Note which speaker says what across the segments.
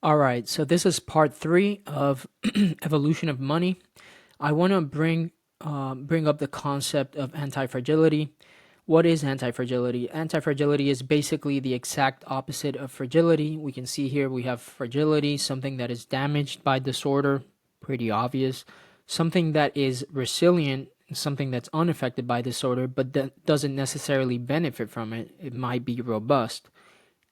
Speaker 1: All right, so this is part three of evolution of money. I want to bring up the concept of antifragility. What is antifragility? Antifragility is basically the exact opposite of fragility. We can see here we have fragility, something that is damaged by disorder, pretty obvious. Something that is resilient, something that's unaffected by disorder, but that doesn't necessarily benefit from it. It might be robust.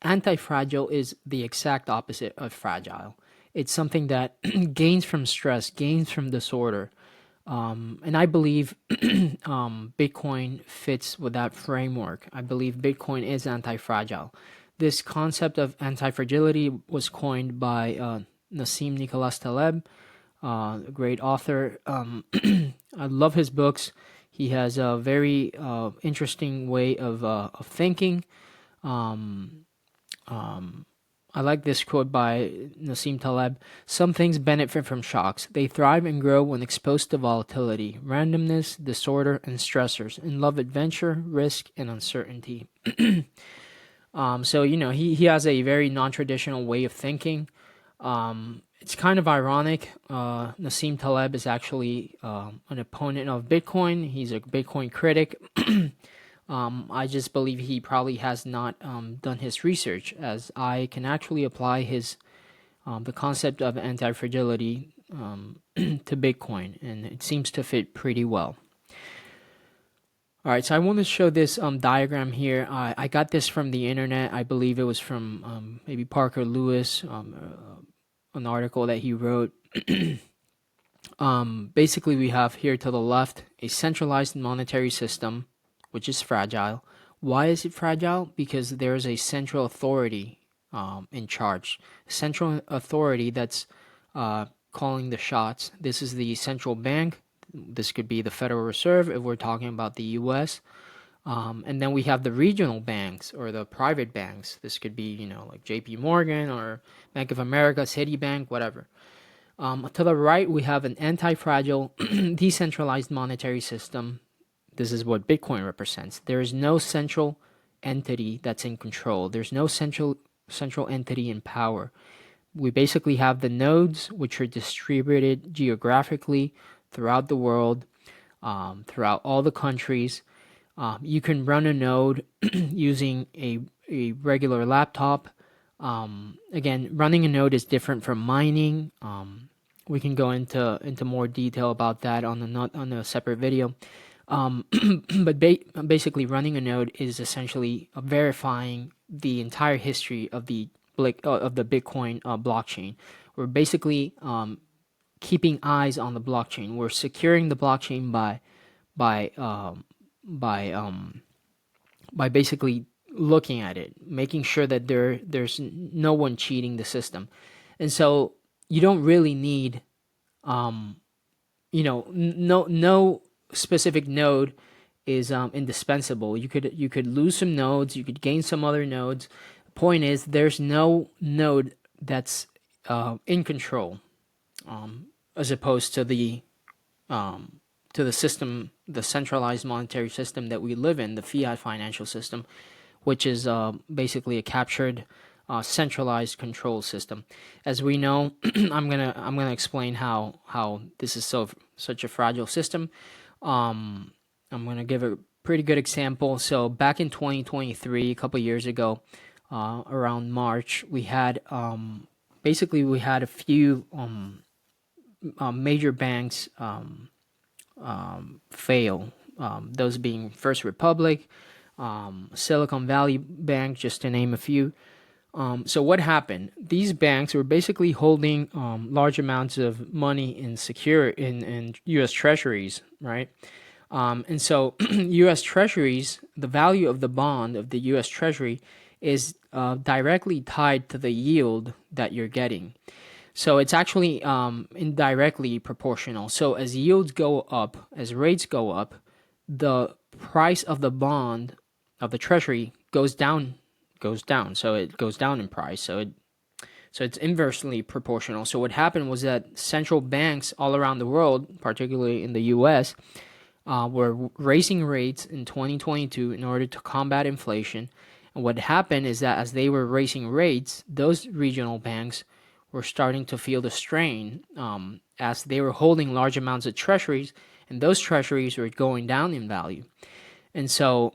Speaker 1: Antifragile is the exact opposite of fragile. It's something that gains from stress, gains from disorder. And I believe Bitcoin fits with that framework. I believe Bitcoin is anti-fragile. This concept of anti-fragility was coined by Nassim Nicholas Taleb, a great author. I love his books. He has a very interesting way of thinking. Um, um, I like this quote by Nassim Taleb. Some things benefit from shocks. They thrive and grow when exposed to volatility, randomness, disorder, and stressors, and love adventure, risk, and uncertainty. So, he has a very non traditional way of thinking. It's kind of ironic. Nassim Taleb is actually an opponent of Bitcoin, he's a Bitcoin critic. I just believe he probably has not done his research, as I can actually apply his the concept of anti-fragility to Bitcoin, and it seems to fit pretty well. All right, so I want to show this diagram here. I got this from the internet. I believe it was from maybe Parker Lewis, an article that he wrote. Basically, we have here to the left a centralized monetary system, which is fragile. Why is it fragile? Because there is a central authority in charge. Central authority that's calling the shots. This is the central bank. This could be the Federal Reserve if we're talking about the U.S. And then we have the regional banks or the private banks. This could be, like J.P. Morgan or Bank of America, Citibank, whatever. To the right, we have an anti-fragile, decentralized monetary system. This is what Bitcoin represents. There is no central entity that's in control. There's no central entity in power. We basically have the nodes, which are distributed geographically throughout the world, throughout all the countries. You can run a node using a regular laptop. Again, running a node is different from mining. We can go into more detail about that on a separate video. But basically, running a node is essentially verifying the entire history of the Bitcoin blockchain. We're basically keeping eyes on the blockchain. We're securing the blockchain by by um, by basically looking at it, making sure that there's no one cheating the system. And so you don't really need no specific node is indispensable. You could lose some nodes, you could gain some other nodes. Point is, there's no node that's in control, as opposed to the system, the centralized monetary system that we live in, the fiat financial system, which is basically a captured, centralized control system. As we know, I'm gonna explain how this is such a fragile system. I'm gonna give a pretty good example. So back in 2023, a couple years ago, around March, we had we had a few major banks fail. Those being First Republic, Silicon Valley Bank, just to name a few. So what happened? These banks were basically holding large amounts of money in U.S. Treasuries, right? And so U.S. Treasuries, the value of the bond of the U.S. Treasury is directly tied to the yield that you're getting. So it's actually indirectly proportional. So as yields go up, as rates go up, the price of the bond of the treasury goes down. So it goes down in price. So it's inversely proportional. So what happened was that central banks all around the world, particularly in the U.S., were raising rates in 2022 in order to combat inflation. And what happened is that as they were raising rates, those regional banks were starting to feel the strain as they were holding large amounts of treasuries, and those treasuries were going down in value. And so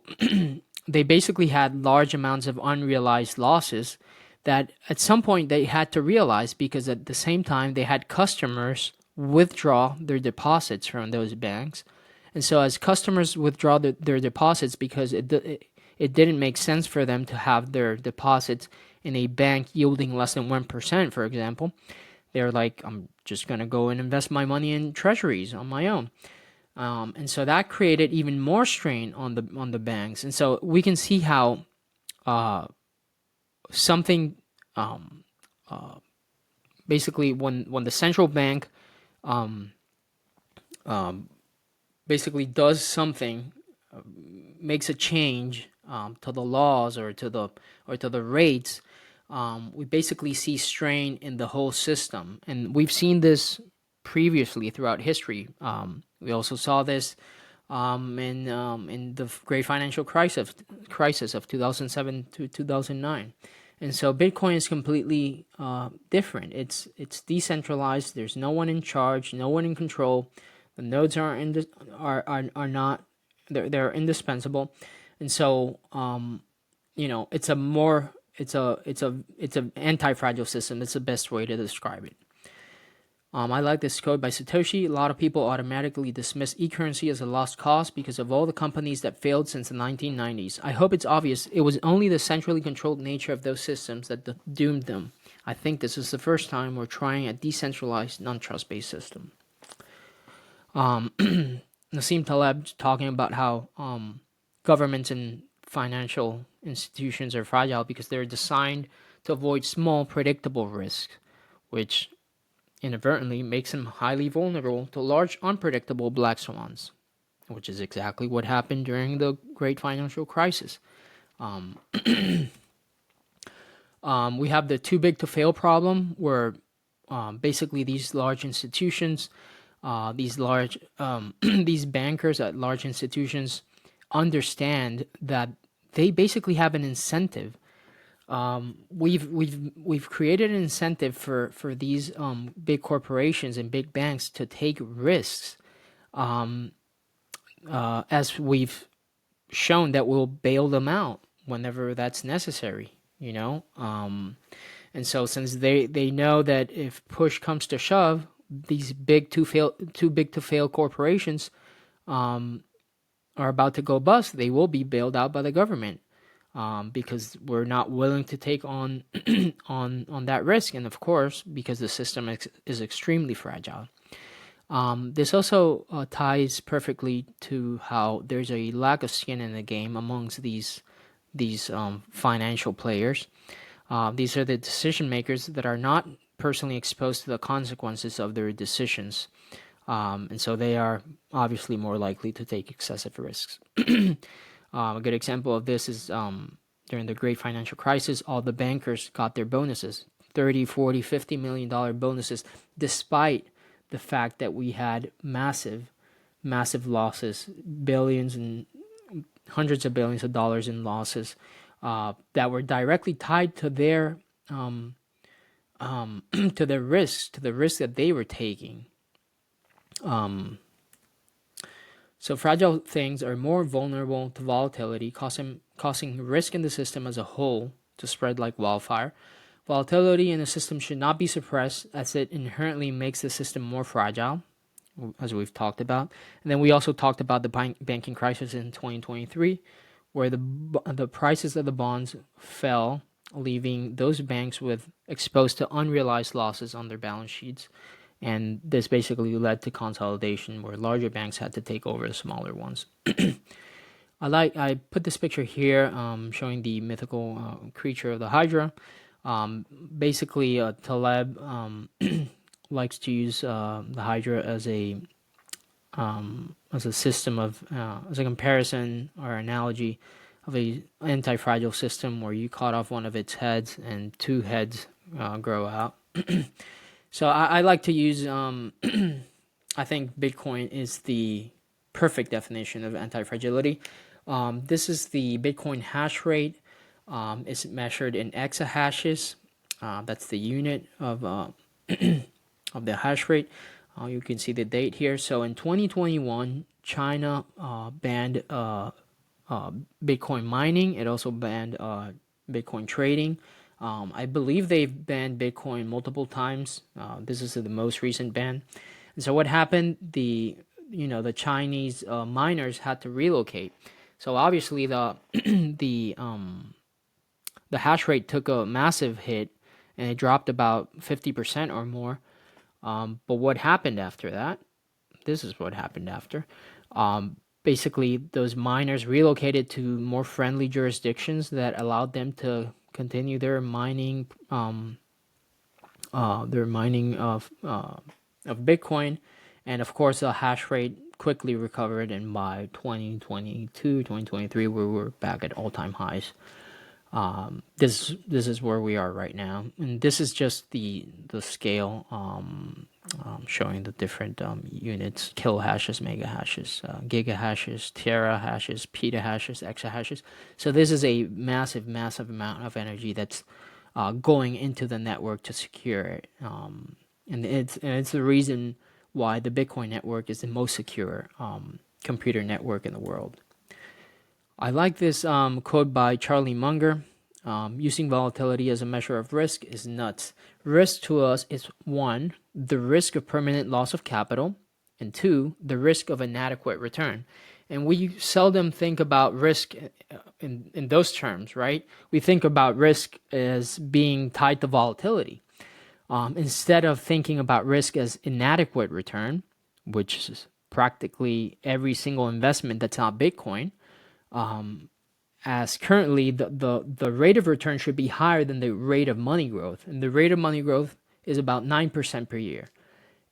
Speaker 1: they basically had large amounts of unrealized losses that at some point they had to realize, because at the same time they had customers withdraw their deposits from those banks. And so as customers withdraw their deposits, because it didn't make sense for them to have their deposits in a bank yielding less than 1%, for example, they're like, I'm just going to go and invest my money in treasuries on my own. And so that created even more strain on the banks. And so we can see how something basically when the central bank basically does something, makes a change to the laws or to the rates, we basically see strain in the whole system. And we've seen this previously throughout history. We also saw this in the great financial crisis of 2007 to 2009. And so Bitcoin is completely different. It's decentralized. There's no one in charge, no one in control. The nodes are not, they're indispensable. And so it's an anti-fragile system. That's the best way to describe it. I like this quote by Satoshi. A lot of people automatically dismiss e-currency as a lost cause because of all the companies that failed since the 1990s. I hope it's obvious it was only the centrally controlled nature of those systems that doomed them. I think this is the first time we're trying a decentralized, non-trust-based system. Nassim Taleb talking about how governments and financial institutions are fragile because they're designed to avoid small, predictable risks, which inadvertently makes them highly vulnerable to large, unpredictable black swans, which is exactly what happened during the Great Financial Crisis. We have the too big to fail problem, where basically these large institutions, these bankers at large institutions understand that they basically have an incentive. We've created an incentive for these big corporations and big banks to take risks, as we've shown that we'll bail them out whenever that's necessary. And so since they know that if push comes to shove, these too big to fail corporations are about to go bust, they will be bailed out by the government. Because we're not willing to take on on that risk, and of course, because the system is extremely fragile. This also ties perfectly to how there's a lack of skin in the game amongst these financial players. These are the decision makers that are not personally exposed to the consequences of their decisions, and so they are obviously more likely to take excessive risks. A good example of this is during the Great Financial Crisis, all the bankers got their bonuses, $30, $40, $50 million bonuses, despite the fact that we had massive losses, billions and hundreds of billions of dollars in losses that were directly tied to their to the risk that they were taking. So fragile things are more vulnerable to volatility, causing risk in the system as a whole to spread like wildfire. Volatility in the system should not be suppressed, as it inherently makes the system more fragile, as we've talked about. And then we also talked about the banking crisis in 2023, where the prices of the bonds fell, leaving those banks exposed to unrealized losses on their balance sheets. And this basically led to consolidation, where larger banks had to take over the smaller ones. I put this picture here showing the mythical creature of the Hydra. Basically, Taleb likes to use the Hydra as a system of as a comparison or analogy of a anti-fragile system, where you cut off one of its heads and two heads grow out. So I like to use, I think Bitcoin is the perfect definition of anti-fragility. This is the Bitcoin hash rate. It's measured in exahashes. That's the unit of of the hash rate. You can see the date here. So in 2021, China banned Bitcoin mining. It also banned Bitcoin trading. I believe they've banned Bitcoin multiple times. This is the most recent ban. And so what happened? The Chinese miners had to relocate. So obviously the hash rate took a massive hit, and it dropped about 50% or more. But what happened after that? This is what happened after. Basically, those miners relocated to more friendly jurisdictions that allowed them to continue their mining of Bitcoin, and of course, the hash rate quickly recovered. And by 2022, 2023, we were back at all-time highs. This is where we are right now, and this is just the scale, showing the different units: kilohashes, mega hashes, giga hashes, tera hashes, peta hashes, exahashes. So this is a massive amount of energy that's going into the network to secure it, and it's the reason why the Bitcoin network is the most secure computer network in the world. I like this quote by Charlie Munger. Using volatility as a measure of risk is nuts. Risk to us is 1, the risk of permanent loss of capital, and 2, the risk of inadequate return. And we seldom think about risk in those terms, right? We think about risk as being tied to volatility. Instead of thinking about risk as inadequate return, which is practically every single investment that's not Bitcoin, as currently the rate of return should be higher than the rate of money growth, and the rate of money growth is about 9% per year,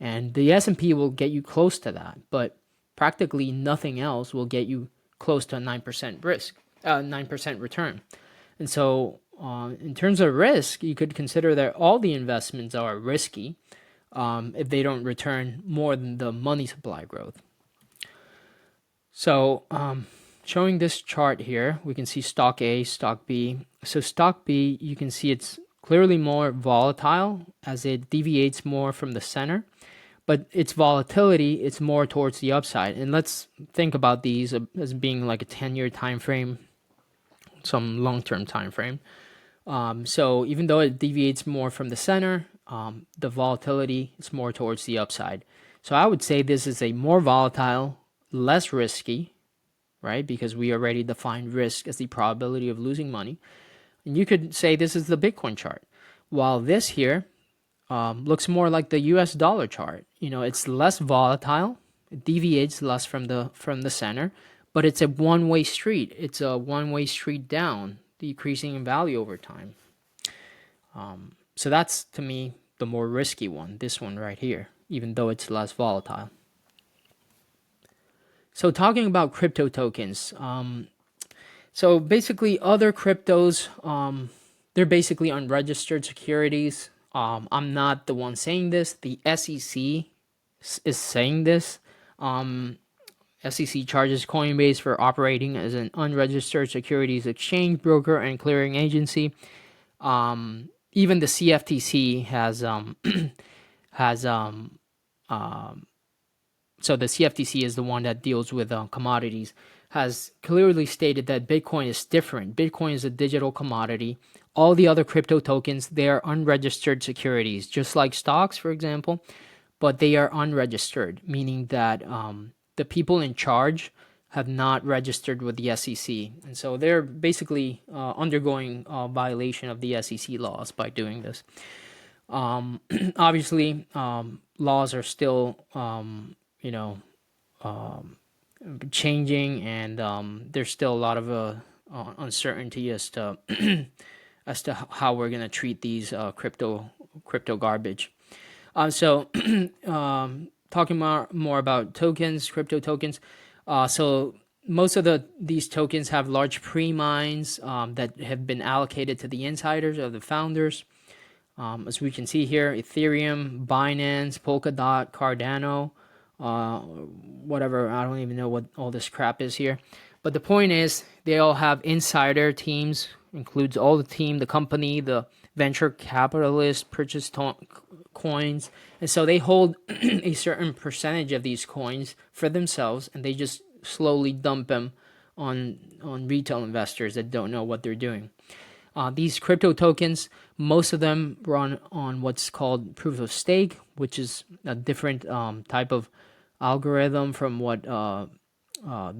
Speaker 1: and the S&P will get you close to that, but practically nothing else will get you close to a 9% 9% return. And so in terms of risk, you could consider that all the investments are risky if they don't return more than the money supply growth. So showing this chart here, we can see stock A, stock B. So stock B, you can see it's clearly more volatile as it deviates more from the center, but its volatility, it's more towards the upside. And let's think about these as being like a 10-year time frame, some long-term time frame. So even though it deviates more from the center, the volatility is more towards the upside. So I would say this is a more volatile, less risky, right? Because we already defined risk as the probability of losing money. And you could say this is the Bitcoin chart. While this here looks more like the US dollar chart. It's less volatile, it deviates less from the center, but it's a one-way street. It's a one-way street down, decreasing in value over time. So that's, to me, the more risky one, this one right here, even though it's less volatile. So talking about crypto tokens, so basically other cryptos, they're basically unregistered securities. I'm not the one saying this. The SEC is saying this. SEC charges Coinbase for operating as an unregistered securities exchange, broker, and clearing agency. Even the CFTC has so the CFTC is the one that deals with commodities, has clearly stated that Bitcoin is different. Bitcoin is a digital commodity. All the other crypto tokens, they are unregistered securities, just like stocks, for example, but they are unregistered, meaning that the people in charge have not registered with the SEC. And so they're basically undergoing a violation of the SEC laws by doing this. Obviously, laws are still changing, and there's still a lot of uncertainty as to how we're gonna treat these crypto garbage. So talking more about tokens, crypto tokens. So most of these tokens have large pre-mines that have been allocated to the insiders or the founders. As we can see here, Ethereum, Binance, Polkadot, Cardano, whatever, I don't even know what all this crap is here. But the point is, they all have insider teams, includes all the team, the company, the venture capitalists purchase coins, and so they hold a certain percentage of these coins for themselves, and they just slowly dump them on retail investors that don't know what they're doing. These crypto tokens, most of them run on what's called proof of stake, which is a different type of algorithm from what the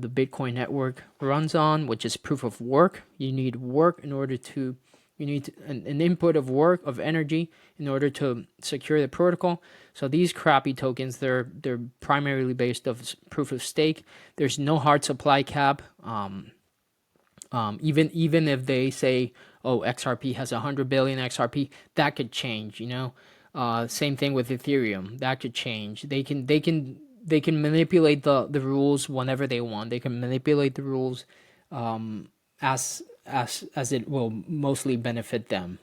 Speaker 1: Bitcoin network runs on, which is proof of work. You need work in order to, an input of work, of energy, in order to secure the protocol. So these crappy tokens, they're primarily based of proof of stake. There's no hard supply cap. Even if they say, oh, XRP has 100 billion XRP, that could change. Same thing with Ethereum, that could change. They can manipulate the rules whenever they want. They can manipulate the rules as it will mostly benefit them.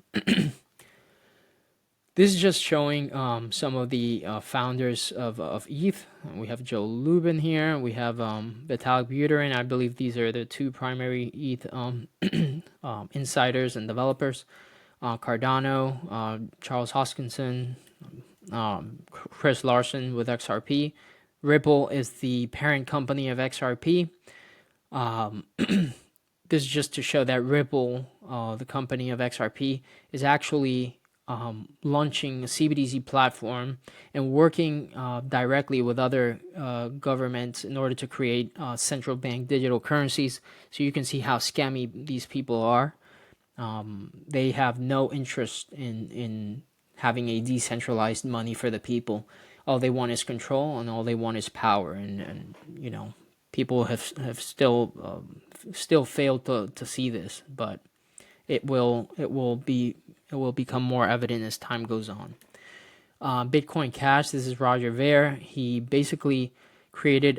Speaker 1: This is just showing some of the founders of ETH. We have Joe Lubin here. We have Vitalik Buterin. I believe these are the two primary ETH insiders and developers. Cardano, Charles Hoskinson, Chris Larson with XRP. Ripple is the parent company of XRP. This is just to show that Ripple, the company of XRP, is actually launching a CBDC platform and working directly with other governments in order to create central bank digital currencies. So you can see how scammy these people are. They have no interest in having a decentralized money for the people. All they want is control, and all they want is power. And people have still failed to see this, but it will become more evident as time goes on. Bitcoin Cash. This is Roger Ver. He basically created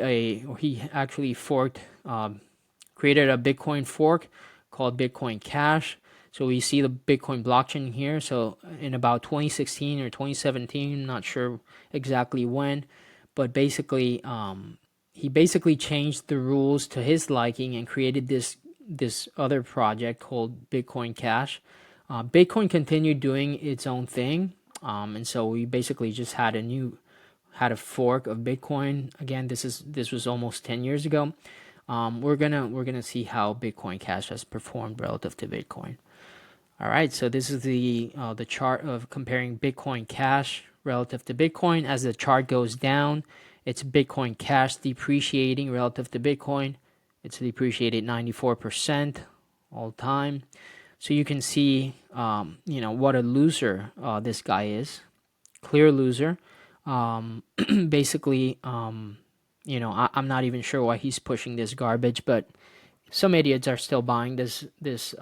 Speaker 1: created a Bitcoin fork called Bitcoin Cash. So we see the Bitcoin blockchain here. So in about 2016 or 2017, I'm not sure exactly when, but basically he basically changed the rules to his liking and created this other project called Bitcoin Cash. Bitcoin continued doing its own thing, and so we basically just had a fork of Bitcoin. Again, this was almost 10 years ago. We're gonna see how Bitcoin Cash has performed relative to Bitcoin. All right, so this is the chart of comparing Bitcoin Cash relative to Bitcoin. As the chart goes down, it's Bitcoin Cash depreciating relative to Bitcoin. It's depreciated 94% all the time. So you can see, what a loser this guy is. Clear loser. Basically, I'm not even sure why he's pushing this garbage, but some idiots are still buying this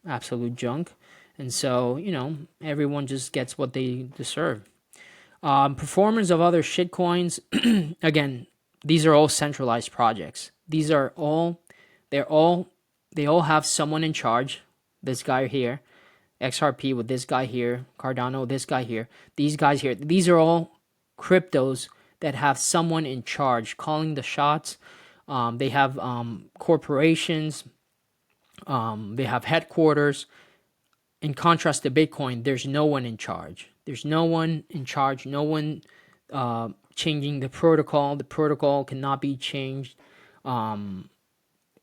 Speaker 1: absolute junk. And so, everyone just gets what they deserve. Performance of other shitcoins. Again, these are all centralized projects. They all have someone in charge. This guy here, XRP with this guy here, Cardano, this guy here, these guys here. These are all cryptos that have someone in charge calling the shots. They have corporations. They have headquarters. In contrast to Bitcoin, there's no one in charge. There's no one in charge. No one changing the protocol. The protocol cannot be changed.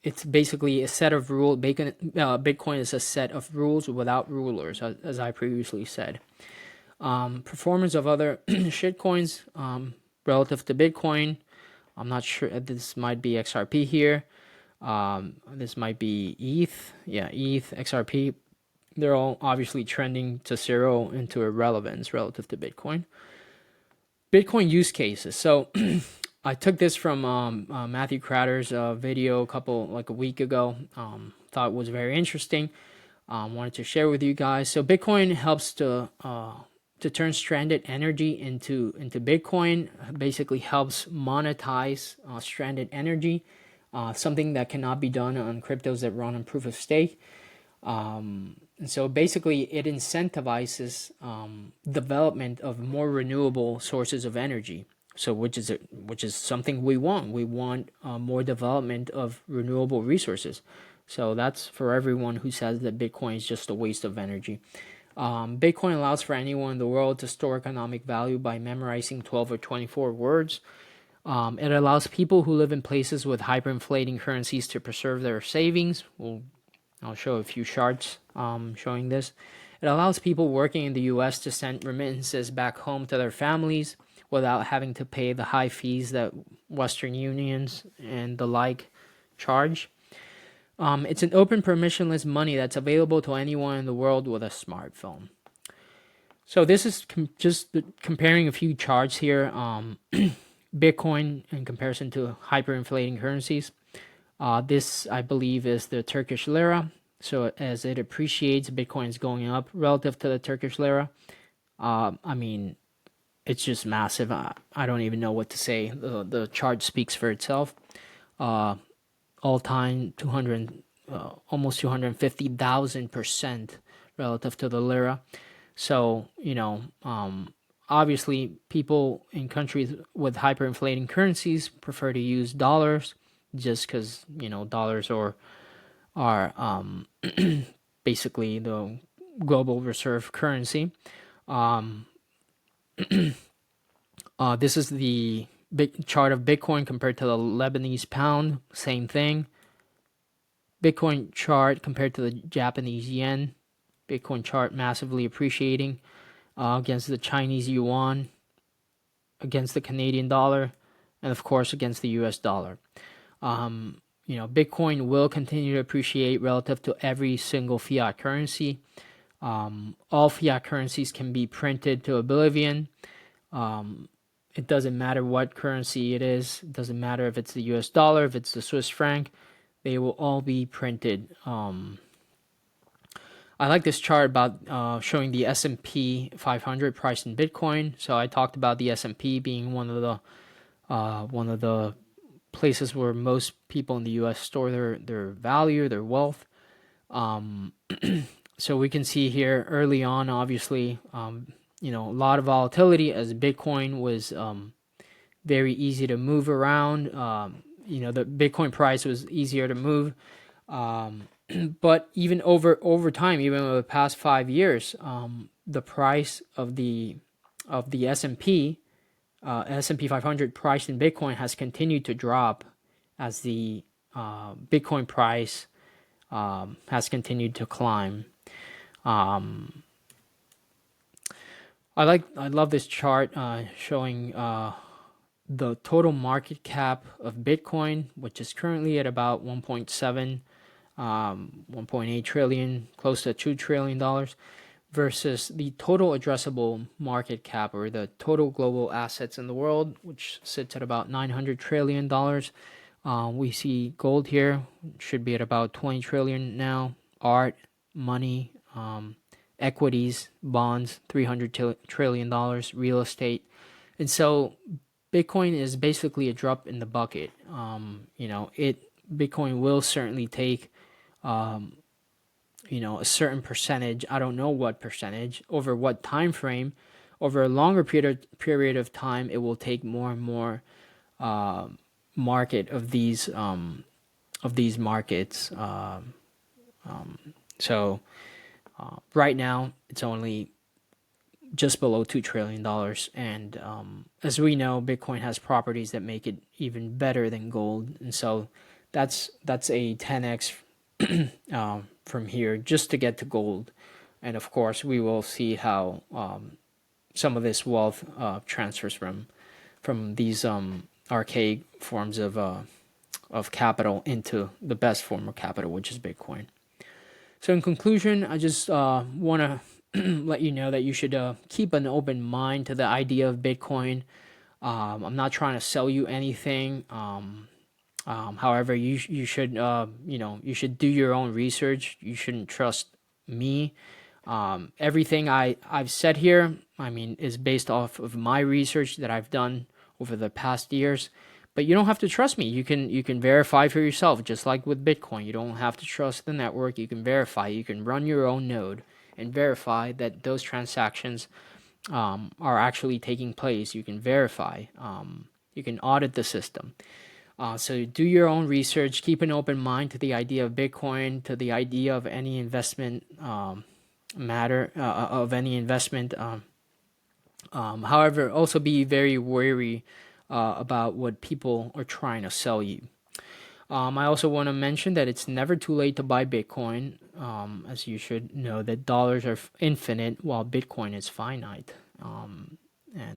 Speaker 1: It's basically a set of rules. Bitcoin is a set of rules without rulers, as I previously said. Performance of other shitcoins relative to Bitcoin. I'm not sure. This might be XRP here. This might be ETH. Yeah, ETH, XRP. They're all obviously trending to zero into irrelevance relative to Bitcoin. Bitcoin use cases. So I took this from Matthew Cratter's video a week ago. Thought it was very interesting. Wanted to share with you guys. So Bitcoin helps to turn stranded energy into Bitcoin. Basically helps monetize stranded energy, something that cannot be done on cryptos that run on proof of stake. And so basically it incentivizes development of more renewable sources of energy. So which is something we want. We want more development of renewable resources. So that's for everyone who says that Bitcoin is just a waste of energy. Bitcoin allows for anyone in the world to store economic value by memorizing 12 or 24 words. It allows people who live in places with hyperinflating currencies to preserve their savings. I'll show a few charts showing this. It allows people working in the US to send remittances back home to their families without having to pay the high fees that Western unions and the like charge. It's an open, permissionless money that's available to anyone in the world with a smartphone. So this is just comparing a few charts here. Bitcoin in comparison to hyperinflating currencies. This, I believe, is the Turkish lira. So as it appreciates, Bitcoin is going up relative to the Turkish lira. I mean, it's just massive. I don't even know what to say. The chart speaks for itself. All time 200, almost 250,000% relative to the lira. So obviously, people in countries with hyperinflating currencies prefer to use dollars, just because dollars are basically the global reserve currency. This is the big chart of Bitcoin compared to the Lebanese pound. Same thing. Bitcoin chart compared to the Japanese yen. Bitcoin chart massively appreciating against the Chinese yuan, against the Canadian dollar, and of course against the US dollar. Bitcoin will continue to appreciate relative to every single fiat currency. All fiat currencies can be printed to oblivion. It doesn't matter what currency it is. It doesn't matter if it's the US dollar, if it's the Swiss franc. They will all be printed. I like this chart about showing the S&P 500 price in Bitcoin. So I talked about the S&P being one of the places where most people in the U.S. store their value, their wealth. So we can see here early on, obviously, a lot of volatility as Bitcoin was very easy to move around. The Bitcoin price was easier to move. But even over time, even over the past 5 years, the price of the S&P 500 price in Bitcoin has continued to drop as the Bitcoin price has continued to climb. I love this chart showing the total market cap of Bitcoin, which is currently at about 1.7, 1.8 trillion, close to $2 trillion, versus the total addressable market cap, or the total global assets in the world, which sits at about $900 trillion. We see gold here should be at about 20 trillion now. Art, money, equities, bonds, $300 trillion, real estate. And so Bitcoin is basically a drop in the bucket. Bitcoin will certainly take a certain percentage, I don't know what percentage, over what time frame, over a longer period of time, it will take more and more market of these markets. So right now, it's only just below $2 trillion. And as we know, Bitcoin has properties that make it even better than gold. And so that's a 10x from here just to get to gold. And of course, we will see how some of this wealth transfers from these archaic forms of capital into the best form of capital, which is Bitcoin. So in conclusion, I just want to let you know that you should keep an open mind to the idea of Bitcoin. I'm not trying to sell you anything. However, you should you should do your own research. You shouldn't trust me. Everything I've said here, is based off of my research that I've done over the past years. But you don't have to trust me. You can verify for yourself, just like with Bitcoin. You don't have to trust the network. You can verify. You can run your own node and verify that those transactions are actually taking place. You can verify. You can audit the system. So do your own research. Keep an open mind to the idea of Bitcoin, to the idea of any investment matter of any investment. However, also be very wary about what people are trying to sell you. I also want to mention that it's never too late to buy Bitcoin, as you should know that dollars are infinite while Bitcoin is finite.